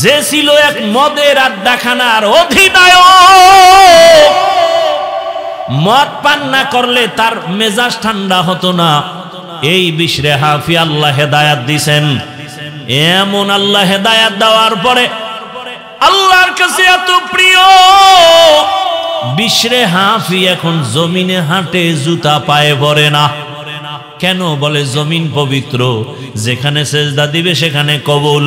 যে ছিল এক মদের আড্ডাখানার অধিনায়ক, মদ পান না করলে তার মেজাজ ঠান্ডা হতো না। এই বিশরে হাফি আল্লাহ হেদায়াত দিছেন। এমন আল্লাহ হেদায়াত দেওয়ার পরে আল্লাহর কাছে এত প্রিয়, বিশরে হাফি এখন জমিনে হাঁটে, জুতা পায়ে পড়ে না। কেন? বলে জমিন পবিত্র, যেখানে সেজদা দিবে সেখানে কবুল।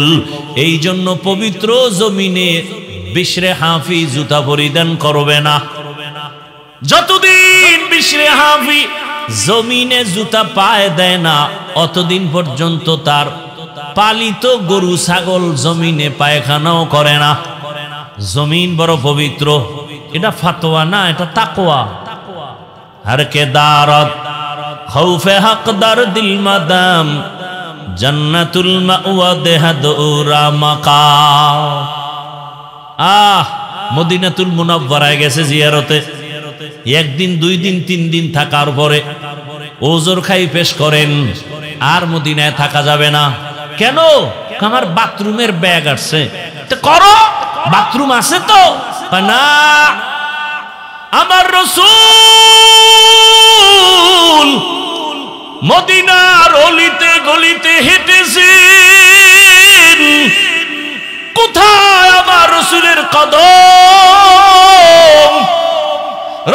এই জন্য পবিত্র জমিনে বিশরে হাফি জুতা পরিধান করবে না। যতদিন বিশরে হাফি জমিনে জুতা পায়ে দেয় না, অতদিন পর্যন্ত তার পালিত গরু ছাগল জমিনে পায়খানাও করে না। জমিন বড় পবিত্র। এটা ফাতোয়া না, এটা তাকওয়া। হর কে দারত খৌফে হকদার দিল মাদাম জান্নাতুল মাওয়া দেহাদুরা মাকাম। মদিনাতুল মুনাওয়ারায় গেছে জিয়ারতে, একদিন দুই দিন তিন দিন থাকার পরে ওজর খাই পেশ করেন, আর মদিনায় থাকা যাবে না। কেন? আমার বাথরুমের ব্যাগ আসছে। করো, বাথরুম আছে তো না। আমার রাসূল মদিনার অলিতে গলিতে হেঁটেছেন, কোথায় আমার রাসূলের কদম?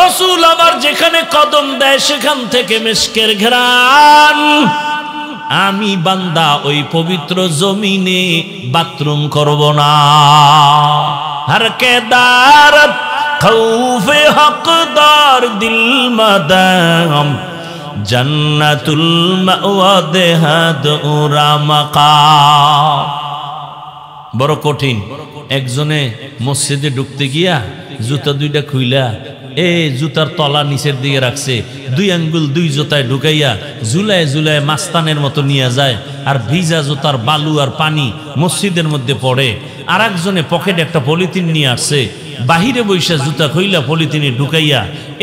রাসূল আমার যেখানে কদম দেয় সেখান থেকে মিশকের ঘ্রাণ। আমি বান্দা ওই পবিত্র জমিনে বাথরুম করব না। হর কে দারত খৌফে হকদার দিল মাদাম জান্নাতুল মাওয়া দেহাদুরা মাকাম। বড় কঠিন। একজনে মসজিদে ঢুকতে গিয়া জুতা দুইটা খুইলা জুতার তলা নিচের দিকে রাখছে, দুই আঙ্গুল দুই জুতায় ঢুকাইয়া ঝুলায় ঝুলায় মাস্তানের মতো নিয়ে যায়, আর ভিজা জুতার বালু আর পানি মসজিদের মধ্যে পড়ে। আর একজনে পকেটে একটা পলিথিন নিয়ে আসছে, বাহিরে বৈশা জুতা খুইলা পলিথিনে ঢুকাইয়া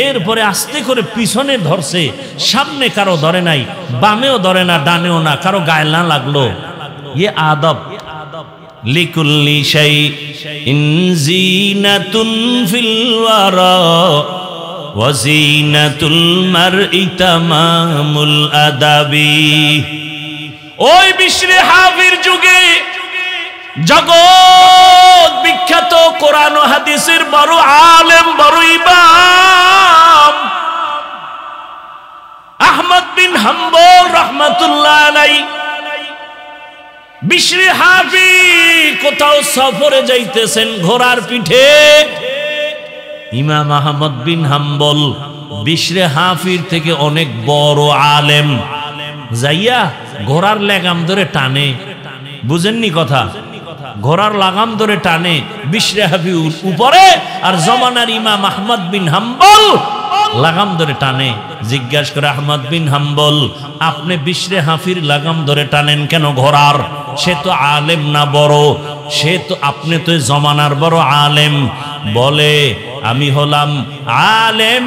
এরপরে আস্তে করে পিছনে ধরছে, সামনে কারো ধরে নাই, বামেও ধরে না, ডানেও না, কারো গায়ে না লাগলো। ইয়ে আদব। লিকুল্লি শাইইন জিনাতুন ফিল ওয়ারা ওয়া জিনাতুল মারই তামামুল আদাবি। ওই বিশরে হাফির যুগে জগৎ বিখ্যাত কোরআন ও হাদিসের বড় আলেম, বড় ইমাম আহমদ বিন হাম্বল রাহমাতুল্লাহ আলাইহি, বিশরে হাফি কোথাও সফরে যাইতেছেন ঘোড়ার পিঠে। ইমাম আহমদ বিন হাম্বল বিশরে হাফির থেকে অনেক বড় আলেম, যাইয়া ঘোড়ার লাগাম ধরে টানে। বুঝেননি কথা? ঘোড়ার লাগাম ধরে টানে বিশরে হাফি উপরে, আর জমানার ইমাম আহমদ বিন হাম্বল লাগাম ধরে টানে। জিজ্ঞাসা করে আহমদ বিন হাম্বল, আপনি বিশরে হাফির লাগাম ধরে টানেন কেন ঘোড়ার? সে তো আলেম না বড়, সে তো, আপনি তো জমানার বড় আলেম। বলে, আমি হলাম আলেম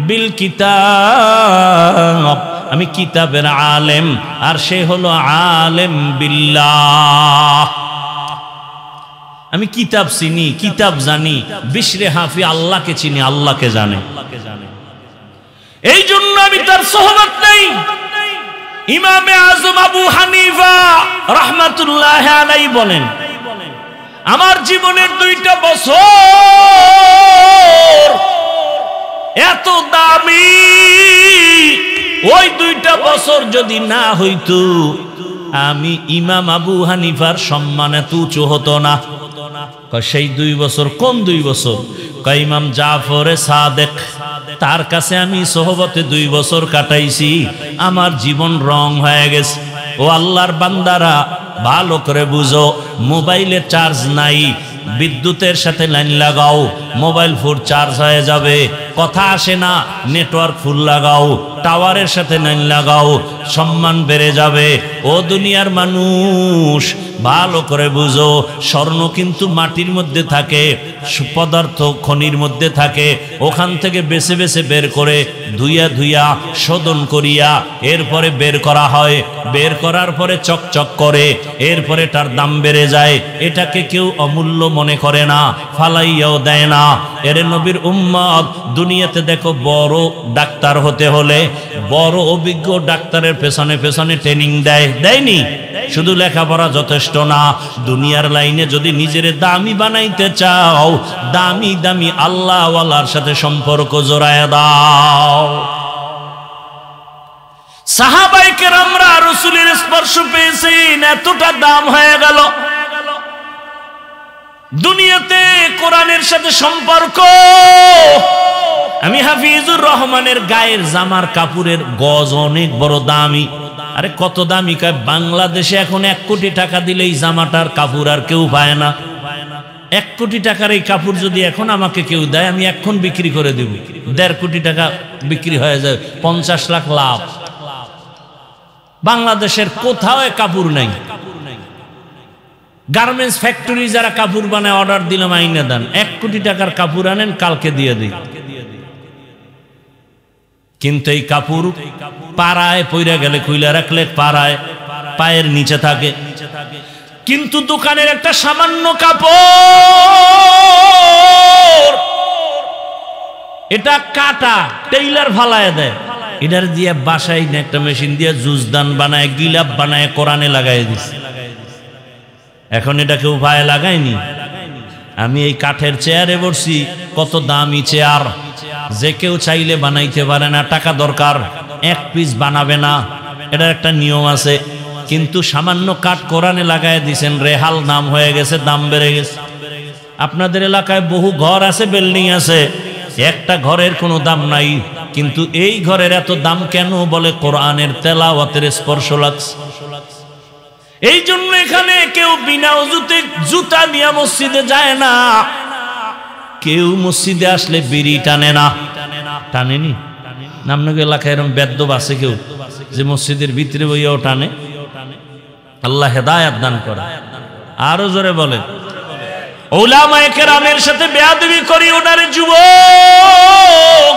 বিল কিতাব, আমি কিতাবের আলেম, আর সে হলো আলেম বিল্লাহ। আমি কিতাব চিনি, কিতাব জানি, বিশরে হাফি আল্লাহকে চিনি, আল্লাহকে জানে। এই জন্য আমি তার সোহবত নেই। ইমামে আজম আবু হানিফা রাহমাতুল্লাহ আলাইহি বলেন, আমার জীবনের 2টা বছর এত দামি, ওই 2টা বছর যদি না হইতো আমি ইমাম আবু হানিফার সম্মান এত উঁচু হতো না। সেই 2 বছর কোন 2 বছর? ইমাম জাফরে সাদেক, তার কাছে আমি সোহবতে 2 বছর কাটাইছি, আমার জীবন রং হয়ে গেছে। ও আল্লাহর বান্দারা, ভালো করে বুঝো, মোবাইলে চার্জ নাই, বিদ্যুতের সাথে লাইন লাগাও, মোবাইল ফুল চার্জ হয়ে যাবে। কথা আসে না, নেটওয়ার্ক ফুল লাগাও, টাওয়ারের সাথে লাইন লাগাও, সম্মান বেড়ে যাবে। ও দুনিয়ার মানুষ, ভালো করে বুঝো, স্বর্ণ কিন্তু মাটির মধ্যে থাকে, পদার্থ খনির মধ্যে থাকে, ওখান থেকে বেছে বেছে বের করে ধুইয়া ধুইয়া শোধন করিয়া এরপরে বের করা হয়। বের করার পরে চকচক করে, এরপরে তার দাম বেড়ে যায়। এটাকে কেউ অমূল্য মনে করে না, ফালাইয়াও দেয় না। এরে নবীর উম্মত, দুনিয়াতে দেখো বড় ডাক্তার হতে হলে বড় অভিজ্ঞ ডাক্তারের পেছনে পেছনে ট্রেনিং দেয়নি? শুধু লেখাপড়া যথেষ্ট না, দুনিয়ার লাইনে যদি নিজের দামি বানাইতে চাও, দামি দামি আল্লাহওয়ালার সাথে সম্পর্ক জোড়ায় দাও। সাহাবায়ে কেরামরা রাসূলের স্পর্শ পেয়েছেন, এতটা দাম হয়ে গেল। দুনিয়াতে কোরআনের সাথে সম্পর্ক। আমি হাফিজুর রহমানের গায়ের জামার কাপড়ের গজ অনেক বড় দামি। আরে কত দামি? কয় বাংলাদেশে এখন 1 কোটি টাকা দিলেই জামাটার কাপড় আর কেউ পায় না। 1 কোটি টাকার এই কাপড় যদি এখন আমাকে কেউ দেয়, আমি এখন বিক্রি করে দেব। 1.5 কোটি টাকা বিক্রি হয়ে যায়, 50 লাখ লাভ। বাংলাদেশের কোথাও কাপড় নাই। গার্মেন্টস ফ্যাক্টরি যারা কাপড় বানায়, অর্ডার দিলাম আইনা দেন, 1 কোটি টাকার কাপড় আনেন, কালকে দিয়ে দিই। কিন্তু এই কাপড় পাড়ায় পইরা গেলে খুইলা রাখলে পাড়ায় পায়ের নিচে থাকে। কিন্তু দোকানের একটা সামান্য কাপড়, এটা কাটা টেইলার ফালায় দেয়, এটার দিয়ে বাসায় একটা মেশিন দিয়ে জুজদান বানায়, গিলাপ বানায়, কোরআনে লাগাই দিছে। এখন এটা কেউ পায়ে লাগায়নি। আমি এই কাঠের চেয়ারে বসছি, কত দামি চেয়ার, যে কেউ চাইলে বানাইতে পারে না, টাকা দরকার, 1 পিস বানাবে না, এটার একটা নিয়ম আছে। কিন্তু সামান্য কাঠ কোরআনে লাগায় দিছেন, রেহাল নাম হয়ে গেছে, দাম বেড়ে গেছে। আপনাদের এলাকায় বহু ঘর আছে, বিল্ডিং আছে, একটা ঘরের কোনো দাম নাই, কিন্তু এই ঘরের এত দাম কেন? বলে কোরআনের তেলাওয়াতের স্পর্শ লাগছে। এই জন্য এখানে কেউ বিনা ওযুতে জুতা নিয়ে মসজিদে যায় না, কেউ মসজিদে আসলে বিড়ি টানে না। টানেনি? আপনাকে এলাকায় এরকম বেদ্যব আছে কেউ যে মসজিদের ভিতরে বইয়াও টানে? আল্লাহ হেদায়েত দান করে। আরো জোরে বলে, উলামায়ে কেরামের সাথে বেয়াদবি করি ওনারে যুবক।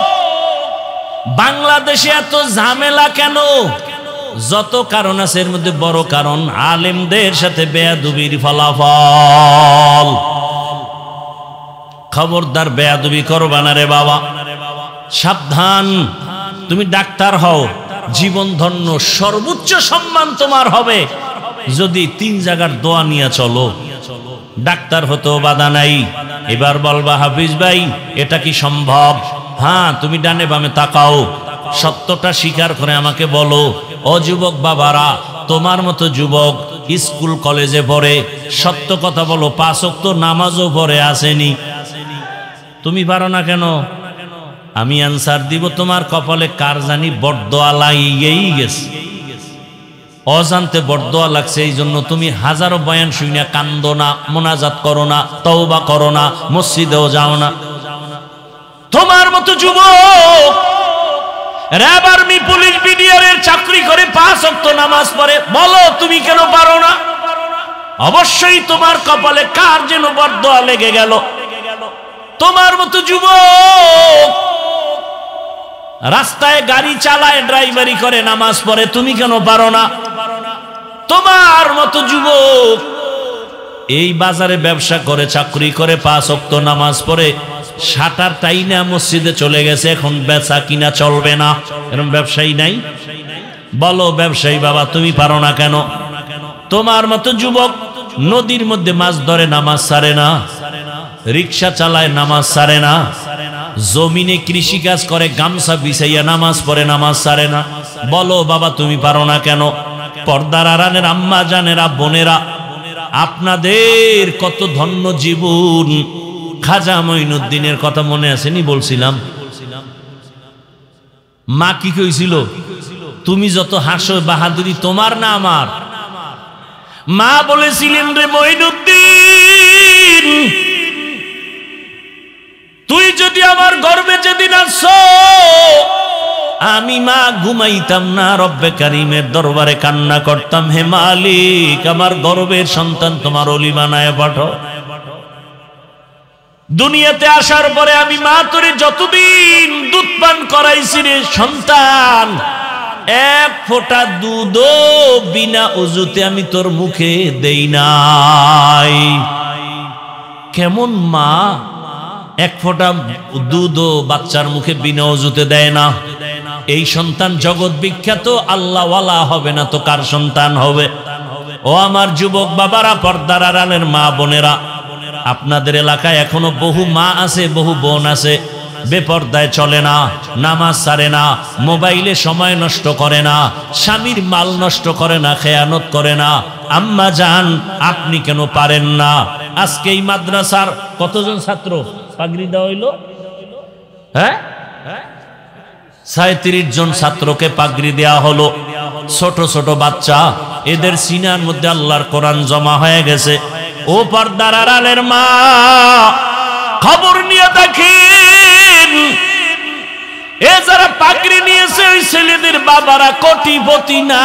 বাংলাদেশে এত ঝামেলা কেন? যত কারণ আছে, এর মধ্যে বড় কারণ আলেমদের সাথে বেয়াদবির ফলাফল। খবরদার বেয়াদবি করবা না রে বাবা, সাবধান। তুমি ডাক্তার হও, জীবন ধন্য, সর্বোচ্চ সম্মান তোমার হবে যদি 3 জায়গার দোয়া নিয়ে চলো। ডাক্তার হতেও বাধা নাই। এবার বলবা, হাফিজ ভাই এটা কি সম্ভব? হ্যাঁ, তুমি ডানে বামে তাকাও, সত্যটা স্বীকার করে আমাকে বলো। ও যুবক বাবারা, তোমার মতো যুবক স্কুল কলেজে পড়ে, সত্য কথা বলো, 5 ওয়াক্ত নামাজও পড়ে আসেনি, তুমি পারো না কেন? আমি অ্যান্সার দিব, তোমার কপালে কার জানি বরদোয়া লাগিয়েই গেছে, অজান্তে বরদোয়া লাগছে। এই জন্য তুমি হাজারো বয়ান শুনে কান্দো না, মোনাজাত করো না, তওবা করো না, মসজিদেও যাও না। তোমার মতো যুবক র‍্যাব, আর্মি, পুলিশ, বিডিআরের চাকরি করে 5 ওয়াক্ত নামাজ পড়ে, বলো তুমি কেন পারো না? অবশ্যই তোমার কপালে কার যেন বরদোয়া লেগে গেল। তোমার মতো যুবক রাস্তায় গাড়ি চালায়, ড্রাইভারি করে, নামাজ পড়ে, তুমি কেন পারো না? তোমার মতো যুবক এই বাজারে ব্যবসা করে, চাকরি করে, 5 ওয়াক্ত নামাজ পড়ে, শাটার টাইনা মসজিদে চলে গেছে, এখন বেচা কিনা চলবে না, এরকম ব্যবসায়ী নাই? বলো ব্যবসায়ী বাবা, তুমি পারো না কেন? তোমার মতো যুবক নদীর মধ্যে মাছ ধরে, নামাজ ছাড়ে না, রিক্সা চালায়, নামাজ ছাড়ে না, জমিনে কৃষি কাজ করে, গামছা বিছাইয়া নামাজ পড়ে, নামাজ ছাড়ে না, বলো বাবা তুমি পারো না কেন? পর্দার আড়ালের আম্মা জানেরা, বোনেরা, আপনাদের কত ধন্য জীবন। খাজা মঈনুদ্দিনের কথা মনে আসেনি? বলছিলাম, মা কি কইছিল? তুমি যত হাসো বাহাদুরি তোমার না আমার। মা বলেছিলেন, রে মঈনুদ্দিন, তুই যদি আমার গর্বে যেদিন আসছো, আমি মা ঘুমাইতাম না, রব্বে কারিমের দরবারে কান্না করতাম, হে মালিক আমার গর্বের সন্তান তোমার ওলি বানায় পাঠাও। দুনিয়াতে আসার পরে আমি মা তোরে যতদিন দুধ পান করাইছি রে সন্তান, এক ফোঁটা দুধও বিনা ওযুতে আমি তোর মুখে দেই নাই। কেমন মা এক ফোঁটা দুধও বাচ্চার মুখে বিনা ওযুতে দেয় না? এই সন্তান জগৎ বিখ্যাত, আল্লাহওয়ালা হবে না তো কার সন্তান হবে? ও আমার যুবক বাবারা, পর্দার আড়ালের মা বোনেরা, আপনাদের এলাকায় এখনো বহু মা আছে, বহু বোন আছে, বেপর্দায় চলে না, নামাজ ছাড়ে না, মোবাইলে সময় নষ্ট করে না, স্বামীর মাল নষ্ট করে না, খেয়ানত করে না। আম্মা জান, আপনি কেন পারেন না? আজকে এই মাদ্রাসার কতজন ছাত্র পাগড়ি দেওয়া হইল? হ্যাঁ, 37 জন ছাত্রকে পাগড়ি দেওয়া হলো। ছোট ছোট বাচ্চা, এদের সিনার মধ্যে আল্লাহর কোরআন জমা হয়ে গেছে। ও পর্দার আড়ালের মা, খবর নিয়ে দেখেন, এ যারা পাগড়ি নিয়েছে ওই ছেলেদের বাবারা কোটিপতি না।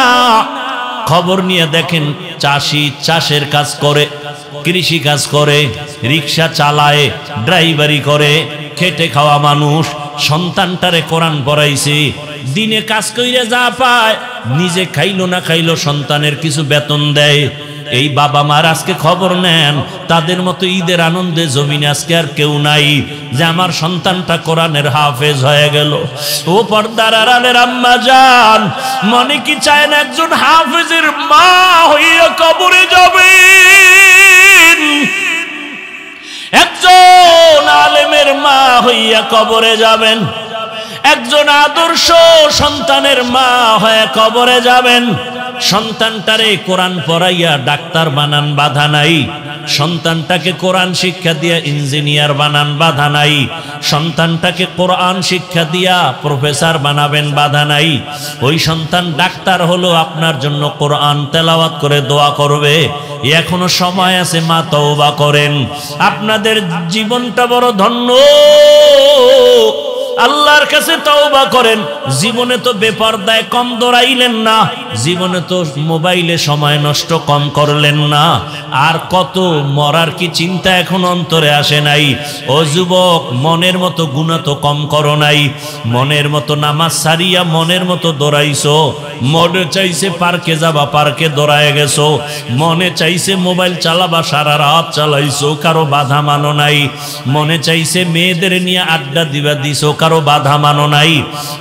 খবর নিয়ে দেখেন, চাষি চাষের কাজ করে, কৃষি কাজ করে, রিক্সা চালায়, ড্রাইভারি করে, খেটে খাওয়া মানুষ। সন্তানটারে কোরআন পড়াইছে, দিনে কাজ কইরা যা পায়, নিজে খাইলো না খাইলো সন্তানের কিছু বেতন দেয়। এই বাবা মার আজকে খবর নেন, তাদের মতো ঈদের আনন্দে জমিনে আজকে আর কেউ নাই যে আমার সন্তানটা কোরআনের হাফেজ হয়ে গেল। ও পর্দার আড়ালের আম্মা জান, মনে কি চায় না একজন হাফেজের মা হইয়া কবরে যাবেন? একজন আলেমের মা হইয়া কবরে যাবেন, একজন আদর্শ সন্তানের মা হয়ে কবরে যাবেন। সন্তানটারে কোরআন পড়াইয়া ডাক্তার বানান, বাধা নাই। সন্তানটাকে কোরআন শিক্ষা দিয়া ইঞ্জিনিয়ার বানান, বাধা নাই। সন্তানটাকে কোরআন শিক্ষা দিয়া প্রফেসর বানাবেন, বাধা নাই। ওই সন্তান ডাক্তার হলো আপনার জন্য কোরআন তেলাওয়াত করে দোয়া করবে। এখনো সময় আছে, মা তওবা করেন। আপনাদের জীবনটা বড় ধন্য, আল্লাহর কাছে তওবা করেন। জীবনে তো বেপরদায় কম দৌড়াইলেন না, জীবনে তো মোবাইলে সময় নষ্ট কম করলেন না। আর কত মরার কি চিন্তা এখন অন্তরে আসে নাই? ও যুবক, মনের মতো গুনাহ তো কম করো নাই। মনের মতো নামাজ সারিয়া মনের মতো দৌড়াইছো। মনে চাইছে পার্কে যাবা, পার্কে দৌড়ায় গেছো। মনে চাইছে মোবাইল চালাবা, সারা রাত চালাইছো, কারো বাধা মানো নাই। মনে চাইছে মেয়েদের নিয়ে আড্ডা দিবা, দিছো, কারো বাধা মানো নাই।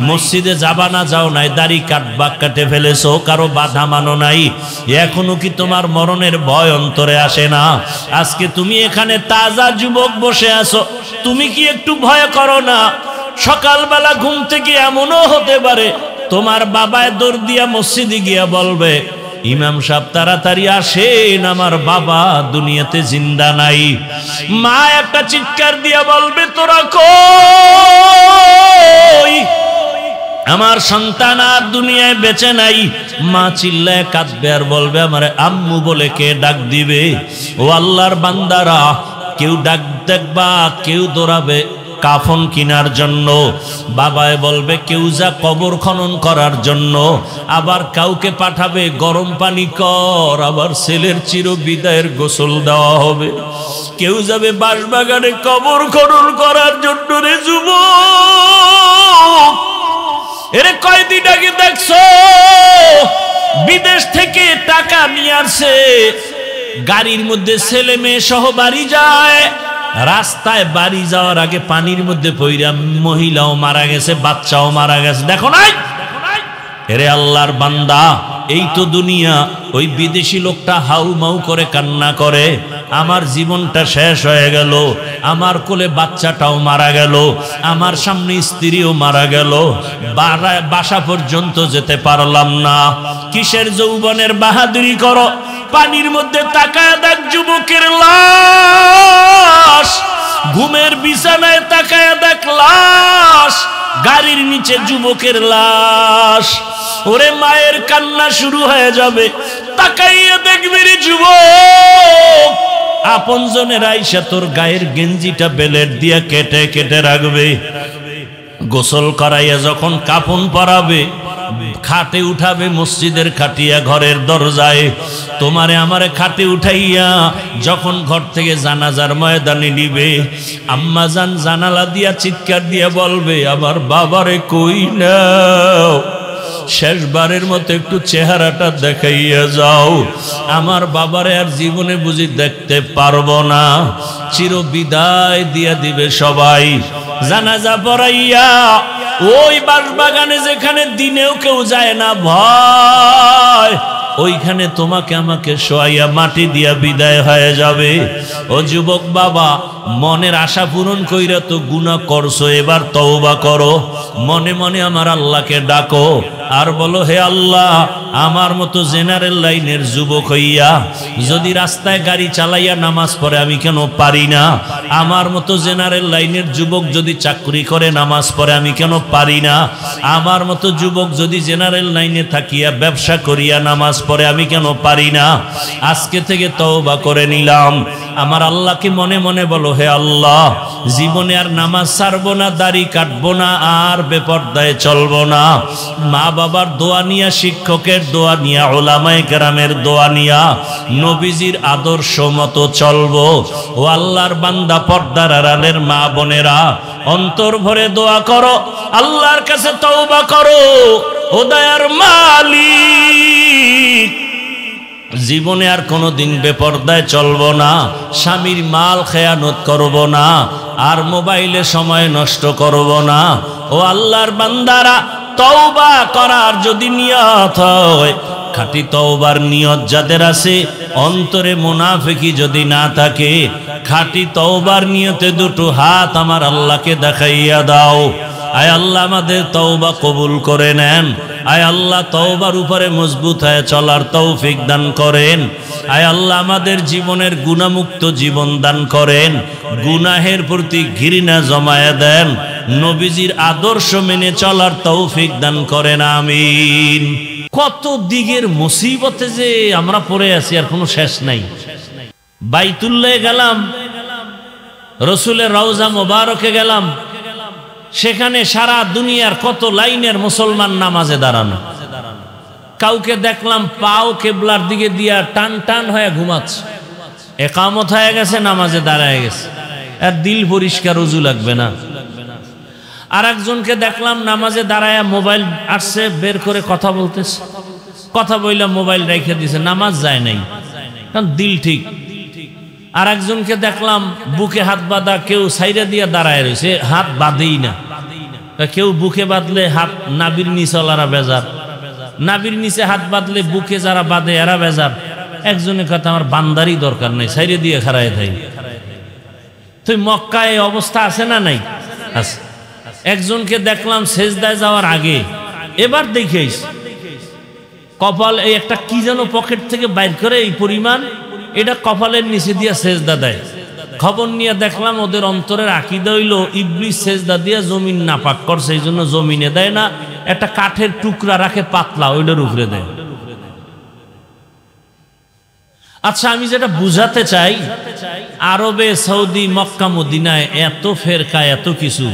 মসজিদে যাবা না, যাও নাই, দাড়ি কাটবা, কাটে ফেলেছো, কারো বাধা মানো নাই। এখনো কি তোমার মরণের ভয় অন্তরে আসে না? আজকে তুমি এখানে তাজা যুবক বসে আছো, তুমি কি একটু ভয় করো না? সকালবেলা ঘুম থেকে এমনও হতে পারে তোমার বাবায় দৌড় দিয়া মসজিদে গিয়া বলবে, ইমাম সাহেব তাড়াতাড়ি আসেন, আমার বাবা দুনিয়াতে জিন্দা নাই। মা একটা চিৎকার দিয়া বলবে, তোরা কই? আমার সন্তান আর দুনিয়ায় বেঁচে নাই। মা চিল্লায় কাঁদবে আর বলবে, আমার আম্মু বলে কে ডাক দিবে? ও আল্লাহর বান্দারা, কেউ ডাক দেখবা, কেউ দৌড়াবে কাফন কিনার জন্য, বাবায় বলবে কেউ যা কবর খনন করার জন্য, আবার কাউকে পাঠাবে গরম পানি কর, আবার ছেলের চির বিদায়ের গোসল দেওয়া হবে। কেউ যাবে বাঁশবাগানে কবর খনন করার জন্য। রে যুবক, এরে কয়দিন আগে দেখছো বিদেশ থেকে টাকা নিয়ে আসছে, গাড়ির মধ্যে ছেলে মেয়ে সহ বাড়ি যায়। রাস্তায় বাড়ি যাওয়ার আগে পানির মধ্যে পইরা মহিলাও মারা গেছে, বাচ্চাও মারা গেছে। দেখো নাই? এরে আল্লাহর বান্দা, এই তো দুনিয়া। ওই বিদেশি লোকটা হাউ মাউ করে কান্না করে, আমার জীবনটা শেষ হয়ে গেল, আমার কোলে বাচ্চাটাও মারা গেল, আমার সামনে স্ত্রীও মারা গেল, বাসা পর্যন্ত যেতে পারলাম না। কিসের যৌবনের বাহাদুরি করো? পানির মধ্যে তাকায় দেখ যুবকের লাশ, ঘুমের বিছানায় তাকায় দেখ লাশ, গাড়ির নিচে যুবকের লাশ। ওরে মায়ের কান্না শুরু হয়ে যাবে, তাকাইয়া দেখবি রে যুবক, আপনজনের আইসা তোর গায়ের গেঞ্জিটা বেলেট দিয়া কেটে কেটে রাখবে। গোসল করাইয়া যখন কাফন পরাবে, খাটে উঠাবে, মসজিদের খাটিয়া ঘরের দরজায় তোমারে আমারে খাটে উঠাইয়া যখন ঘর থেকে জানাজার ময়দানে নিবে, আম্মা জান জানালা দিয়া চিৎকার দিয়া বলবে, আমার বাবারে কই নাও, শেষবারের মতো একটু চেহারাটা দেখাইয়া যাও, আমার বাবারে আর জীবনে বুঝি দেখতে পারবো না। চির বিদায় দিয়া দিবে সবাই। জানাজা পড়াইয়া ওই বাঁশবাগানে যেখানে দিনেও কেউ যায় না ভয়, ওইখানে তোমাকে আমাকে শোয়াইয়া মাটি দিয়া বিদায় হয়ে যাবে। ও যুবক বাবা, মনের আশা পূরণ কইরা তো গুনাহ করছো, এবার তওবা করো, মনে মনে আমার আল্লাহকে ডাকো আর বলো, হে আল্লাহ, আমার মতো জেনারেল লাইনের যুবক হইয়া যদি রাস্তায় গাড়ি চালাইয়া নামাজ পড়ে আমি কেন পারি না? আমার মতো জেনারেল লাইনের যুবক যদি চাকরি করে নামাজ পড়ে আমি কেন পারি না? আমার মতো যুবক যদি জেনারেল লাইনে থাকিয়া ব্যবসা করিয়া নামাজ পড়ে আমি কেন পারি না? আজকে থেকে তওবা করে নিলাম। আমার আল্লাহকে মনে মনে বলো, হে আল্লাহ, জীবনে আর নামাজ ছাড়বো না, দাড়ি কাটবো না, আর বেপরদায় চলবো না। মা বাবার দোয়া নিয়া, শিক্ষকের দোয়া নিয়া, উলামায়ে কেরামের দোয়া নিয়া নবীজির আদর্শ মতো চলবো। ও আল্লাহর বান্দা, পর্দার আড়ালের মা বোনেরা, অন্তর ভরে দোয়া করো, আল্লাহর কাছে তওবা করো। ও দয়ার মালিক, জীবনে আর কোনোদিন বেপরদায় চলবো না, স্বামীর মাল খেয়ানত করব না, আর মোবাইলে সময় নষ্ট করব না। ও আল্লাহর বান্দারা, তওবা করার যদি নিয়ত হয়, খাঁটি তওবার নিয়ত যাদের আছে, অন্তরে মুনাফিকি যদি না থাকে, খাঁটি তওবার নিয়তে দুটো হাত আমার আল্লাহকে দেখাইয়া দাও। আয় আল্লাহ, আমাদের তওবা কবুল করে নেন। আয় আল্লাহ, তওবার উপরে মজবুত হয়ে চলার তৌফিক দান করেন। আয় আল্লাহ, আমাদের জীবনের গুনাহমুক্ত জীবন দান করেন, গুনাহের প্রতি ঘৃণা জমায়ে দেন, নবীজির আদর্শ মেনে চলার তৌফিক দান করেন, আমিন। কত দিকের মুসিবতে যে আমরা পড়ে আছি, আর কোনো শেষ নাই। বাইতুল্লাহে গেলাম, রসুলের রওজা মোবারকে গেলাম, সেখানে সারা দুনিয়ার কত লাইনের মুসলমান নামাজে দাঁড়ানো। কাউকে দেখলাম পাও কেবলার দিকে দিয়া টান টান হয়ে ঘুমাচ্ছে, একামত হয়ে গেছে, নামাজে দাঁড়ায় গেছে, আর দিল পরিষ্কার, উজু লাগবে না। আর একজনকে দেখলাম নামাজে দাঁড়ায় মোবাইল আসছে বের করে কথা বলতেছে, কথা বইলা মোবাইল রেখে দিছে, নামাজ যায় নাই, কারণ দিল ঠিক। আর একজনকে দেখলাম বুকে হাত বাঁধা, কেউ সাইডে দিয়ে দাঁড়ায় রয়েছে, হাত বাঁধেই না। কেউ বুকে বাঁধলে হাত নাবির নিচে ওলারা বেজার, নাবির নিচে হাত বাঁধলে বুকে যারা বাঁধে এরা বেজার। একজনের কথা, আমার বান্দারই দরকার নাই, সাইডে দিয়ে খাড়ায় থাই। তুই মক্কায় অবস্থা আছে না নাই? আছে। একজনকে দেখলাম সেজদায় যাওয়ার আগে, এবার দেখিস কপাল এই একটা কি যেন পকেট থেকে বাইর করে এই পরিমাণ, এটা কপালের নিচে দিয়া সেজদা দেয়। খবর নিয়ে দেখলাম ওদের অন্তরের আকীদা হইল ইবলিস সেজদা দিয়া জমিন নাপাক করছে, এই জন্য জমিনে দেয় না, একটা কাঠের টুকরা রাখে পাতলা, ওইটার উপরে দেয়। আচ্ছা, আমি যেটা বুঝাতে চাই, আরবে, সৌদি, মক্কা, মদিনায় এত ফেরকা, এত কিছু,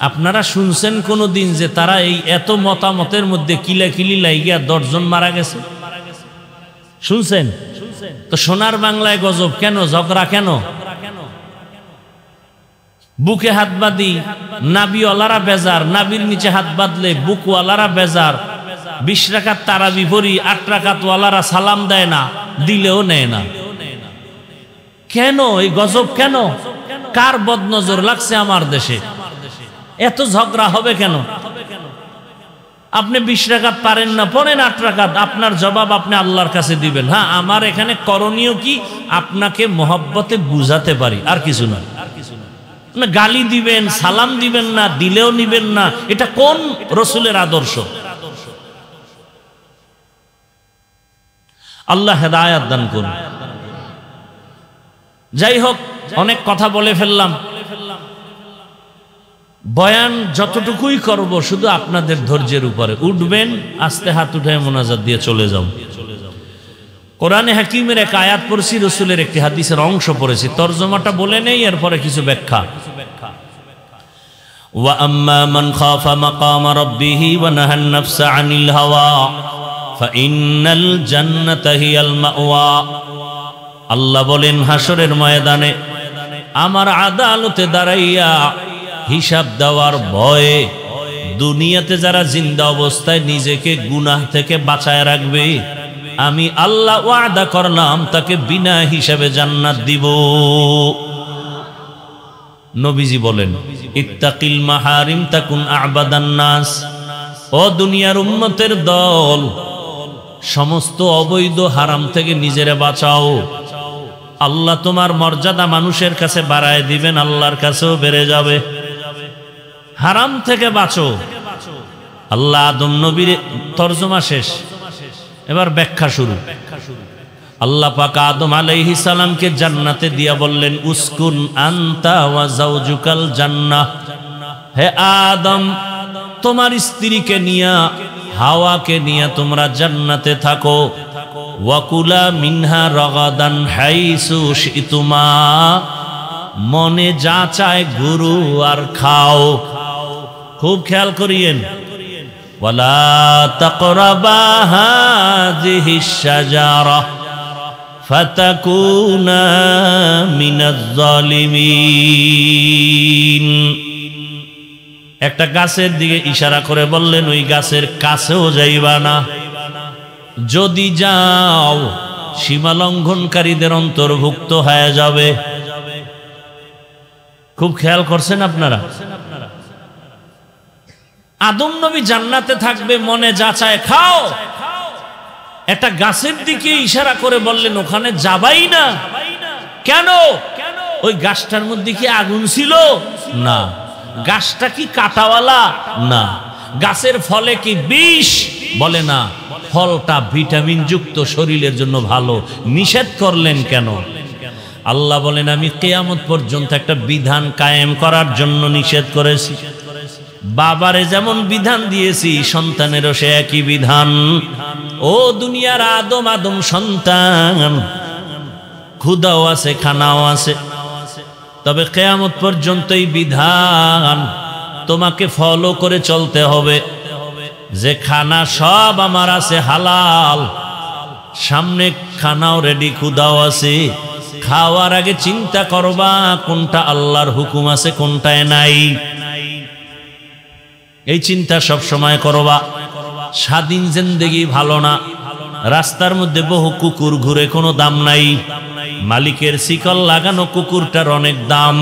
আপনারা শুনছেন কোনদিন যে তারা এই এত মতামতের মধ্যে কিলাকিলি লাইগা 10 জন মারা গেছে? শুনছেন তো? সোনার বাংলায় গজব কেন, ঝগড়া কেন? বুকে হাত বাঁধি, নাবিওয়ালারা বেজার, নাবির নিচে হাত বাঁধলে বুকওয়ালারা বেজার। 20 রাকাত তারাবি পড়ি, 8 রাকাত ওয়ালারা সালাম দেয় না, দিলেও নেয় না। কেন এই গজব? কেন? কার বদনজর লাগছে আমার দেশে? এত ঝগড়া হবে কেন? আপনি 20 রাকাত পারেন না, পড়েন 8 রাকাত, আপনার জবাব আপনি আল্লাহর কাছে দিবেন। হ্যাঁ, আমার এখানে করণীয় কি? আপনাকে মহব্বতে বুঝাতে পারি, আর কিছু না। গালি দিবেন, সালাম দিবেন না, দিলেও নিবেন না, এটা কোন রসুলের আদর্শ? আল্লাহ হেদায়েত দান করুন। যাই হোক, অনেক কথা বলে ফেললাম। বয়ান যতটুকুই করব শুধু আপনাদের ধৈর্যের উপরে। উঠবেন, আস্তে হাত উঠে মোনাজাত দিয়ে চলে যাও। কোরআনে হাকিমের এক আয়াত পড়ছি, রসুলের একটি হাদিসের অংশ পড়েছি, তরজমাটা বলে নেই, এরপরে কিছু ব্যাখ্যা। ওয়া আম্মা মান খাফা মাকাম রাব্বিহি ওয়া নাহান নাফসা আনিল হাওয়া ফাইন্নাল জান্নাতা হিয়াল মাওয়া। আল্লাহ বলেন হাসরের ময়দানে আমার আদালতে দাঁড়াইয়া হিসাব দেওয়ার ভয়ে দুনিয়াতে যারা জিন্দা অবস্থায় নিজেকে গুনাহ থেকে বাঁচায় রাখবে, আমি আল্লাহ ওয়াদা করলাম তাকে বিনা হিসাবে জান্নাত দিব। নবীজি বলেন ইত্তাকিল মাহারিম তাকুন আবাদান নাস। ও দুনিয়ার উম্মতের দল, সমস্ত অবৈধ হারাম থেকে নিজেরা বাঁচাও, আল্লাহ তোমার মর্যাদা মানুষের কাছে বাড়ায় দিবেন, আল্লাহর কাছেও বেড়ে যাবে। হারাম থেকে বাঁচো। আল্লাহ আদম নবীর তরজমা শেষ, এবার ব্যাখ্যা শুরু। আল্লাহ পাক আদম আলাইহিস সালামকে জান্নাতে দিয়া বললেন উসকুন আনতা ওয়া যাওজুকাল জান্নাহ। হে আদম, তোমার স্ত্রীকে নিয়া হাওয়াকে নিয়া তোমরা জান্নাতে থাকো। ওয়াকুলা মিনহা রাগাদান হাইসু শিতুমা, মনে যা চায় গুরু আর খাও। খুব খেয়াল করিয়েন। ওয়ালা তাকরাবা হাযিহিশ শাজারা ফাতাকুনা মিনাজ জালিমিন। একটা গাছের দিকে ইশারা করে বললেন ওই গাছের কাছেও যাইবা না, যদি যাও সীমা লঙ্ঘনকারীদের অন্তর্ভুক্ত হয়ে যাবে। খুব খেয়াল করছেন আপনারা? আদম নবী জান্নাতে থাকবে, মনে যা চায় খাও। একটা গাছের দিকে ইশারা করে বললেন ওখানে যাবাই না। কেন? ওই গাছটার মধ্যে কি আগুন ছিল? না। গাছটা কি কাঁটাওয়ালা? না। গাছের ফলে কি বিষ? বলে না। ফলটা ভিটামিন যুক্ত, শরীরের জন্য ভালো। নিষেধ করলেন কেন? আল্লাহ বলেন আমি কিয়ামত পর্যন্ত একটা বিধান কায়েম করার জন্য নিষেধ করেছি। বাবারে যেমন বিধান দিয়েছি সন্তানেরও সে একই বিধান। ও দুনিয়ার আদম আদম সন্তান, ক্ষুধাও আছে, খানাও আছে, তবে কিয়ামত পর্যন্ত এই বিধান তোমাকে ফলো করে চলতে হবে। যে খানা সব আমার আছে হালাল, সামনে খানাও রেডি, ক্ষুধাও আছে। খাওয়ার আগে চিন্তা করবা কোনটা আল্লাহর হুকুম আছে কোনটায় নাই, এই চিন্তা সব সময় করবা। স্বাধীন জিন্দেগি ভালো না। রাস্তার মধ্যে বহু কুকুর ঘুরে, কোনো দাম নাই। মালিকের শিকল লাগানো কুকুরটার অনেক দাম।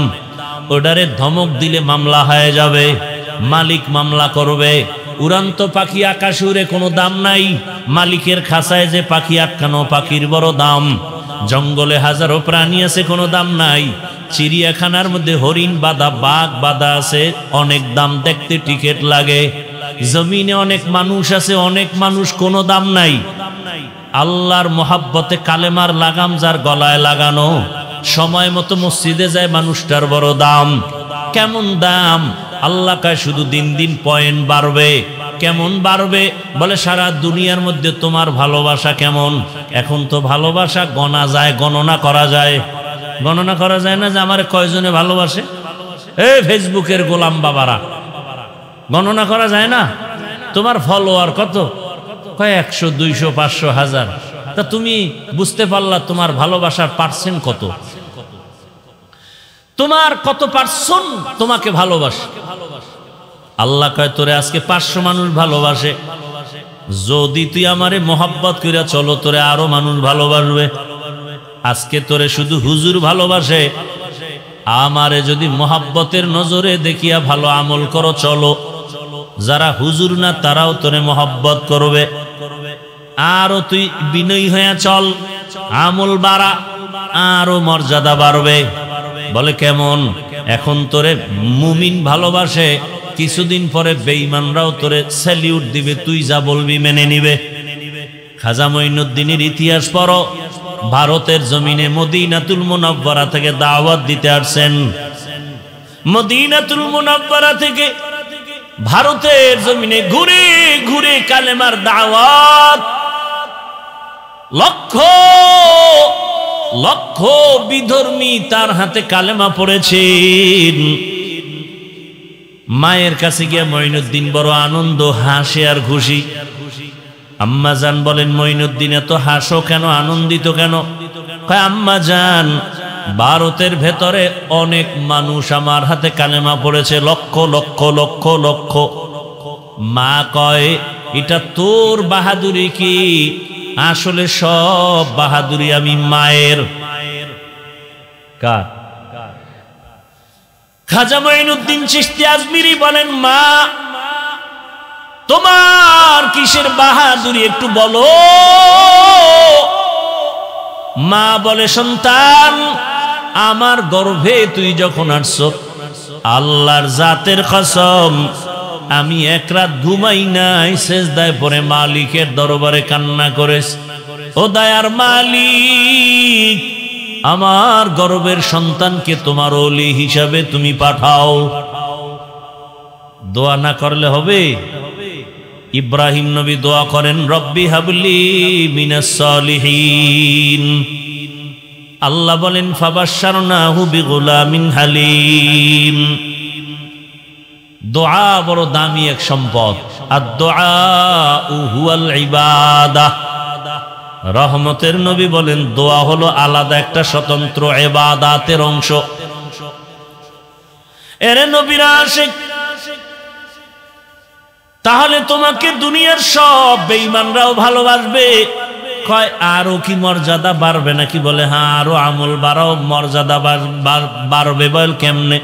ওটারে ধমক দিলে মামলা হয়ে যাবে, মালিক মামলা করবে। উড়ান্ত পাখি আকাশে উড়ে, কোনো দাম নাই। মালিকের খাঁচায় যে পাখি আটকানো, পাখির বড় দাম। জঙ্গলে হাজারো প্রাণী আছে, কোনো দাম নাই। চিড়িয়াখানার মধ্যে হরিণ বাঁধা, বাঘ বাঁধা আছে, অনেক দাম, দেখতে টিকিট লাগে। জমিনে অনেক মানুষ আছে, অনেক মানুষ, কোনো দাম নাই। আল্লাহর মোহাব্বতে কালেমার লাগাম যার গলায় লাগানো, সময় মতো মসজিদে যায়, মানুষটার বড় দাম। কেমন দাম? আল্লাহ কয় শুধু দিন দিন পয়েন্ট বাড়বে। কেমন বাড়বে? বলে সারা দুনিয়ার মধ্যে তোমার ভালোবাসা কেমন। এখন তো ভালোবাসা গণা যায়, গণনা করা যায়। গণনা করা যায় না যে আমার কয়জনে ভালোবাসে। এই ফেসবুকের গোলাম বাবারা, গণনা করা যায় না। তোমার ফলোয়ার কত? কয় 100, 200, 500, 1000। তা তুমি বুঝতে পারলা তোমার ভালোবাসার পার্সেন্ট কত? তোমার কত পার্সেন্ট তোমাকে ভালোবাসে? আল্লাহ কয় তোরে আজকে 500 মানুষ ভালোবাসে, যদি তুই আমারে মোহাব্বত কইরা চলো তোরে আরো মানুষ ভালোবাসবে। আজকে তোরে শুধু হুজুর ভালোবাসে, আমারে যদি মোহাব্বতের নজরে দেখিয়া ভালো আমল করো চলো, যারা হুজুর না তারাও তোরে মোহাব্বত করবে। আরো তুই বিনয়ী হয়ে চল, আমল বাড়া, আরো মর্যাদা বাড়বে। বলে কেমন? এখন তোরে মুমিন ভালোবাসে, কিছুদিন পরে বেঈমানরাও তোরে স্যালিউট দিবে, তুই যা বলবি মেনে নিবে। খাজা মঈনুদ্দিনের ইতিহাস পড়ো। ভারতের জমিনে মদিনাতুল মুনাওয়ারা থেকে দাওয়াত দিতে আসছেন। মদিনাতুল মুনাওয়ারা থেকে ভারতের জমিনে ঘুরে ঘুরে কালেমার দাওয়াত। লক্ষ লক্ষ বিধর্মী তার হাতে কালেমা পড়েছেন। মায়ের কাছে গিয়ে মঈনুদ্দিন বড় আনন্দ, হাসে আর খুশি। আম্মা জান বলেন, মঈনুদ্দিন এত হাসো কেন, আনন্দিত কেন? কয়, আম্মা জান, ভারতের ভেতরে অনেক মানুষ আমার হাতে কালেমা পড়েছে, লক্ষ লক্ষ লক্ষ লক্ষ। মা কয়, এটা তোর বাহাদুরি কি? আসলে সব বাহাদুরি আমি মায়ের। কার? খাজা মঈনুদ্দিন চিশতি আজমিরি বলেন, মা তোমার কিসের বাহাদুরি একটু বলো। মা বলে, সন্তান, আমার গর্ভে তুই যখন আসছো, আল্লাহর জাতের কসম, আমি এক রাত ঘুমাই নাই, সেজদায় পড়ে মালিকের দরবারে কান্না করেছ। ও দয়ার মালিক, আমার গর্ভের সন্তানকে তোমার ওলি হিসাবে তুমি পাঠাও। দোয়া না করলে হবে? ইব্রাহিম নবী দোয়া করেন, রব্বি হাবলি মিনাস সালিহিন। আল্লাহ বলেন, ফাবাশশারনাহু বিগুলামিন হালিম। দোয়া বড় দামি এক সম্পদ। আদ-দুআউ হুয়াল ইবাদাহ। রহমতের নবী বলেন, দোয়া হলো আলাদা একটা স্বতন্ত্র ইবাদাতের অংশ। এরে নবীর আশিক, তাহলে তোমাকে দুনিয়ার সব বেঈমানরাও ভালোবাসবে। কয়, আরো কি মর্যাদা বাড়বে নাকি? বলে, হ্যাঁ, আরো আমল বাড়াও, মর্যাদা বাড়বে। বল কেমনে?